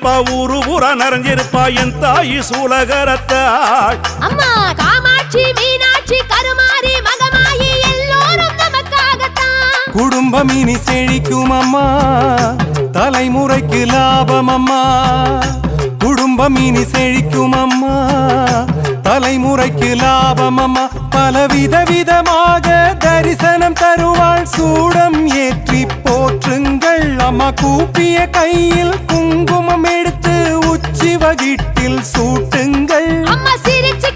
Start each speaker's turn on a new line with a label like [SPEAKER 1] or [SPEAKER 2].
[SPEAKER 1] நிறைஞ்சிருப்பா ஊரு ஊரா நிறைஞ்சிருப்பா என் தாயி சூலகரத்தாள்
[SPEAKER 2] அம்மா காமாட்சி மீனாட்சி கருமாரி மகமாயி எல்லோரும் நமக்காகத்தான்
[SPEAKER 3] குடும்பம் இனி செழிக்கும் அம்மா தலைமுறைக்கு லாபம் அம்மா குடும்பம் இனி செழிக்கும் அம்மா தலைமுறைக்கு லாபம் அம்மா பலவித விதமாக தரிசனம் தருவாள் சூடம் ஏற்றி போற்றுங்கள் அம்மா கூப்பிய கையில் குங்குமம் எடுத்து உச்சி வகிட்டில் சூட்டுங்கள்
[SPEAKER 2] அம்மா சிரிச்ச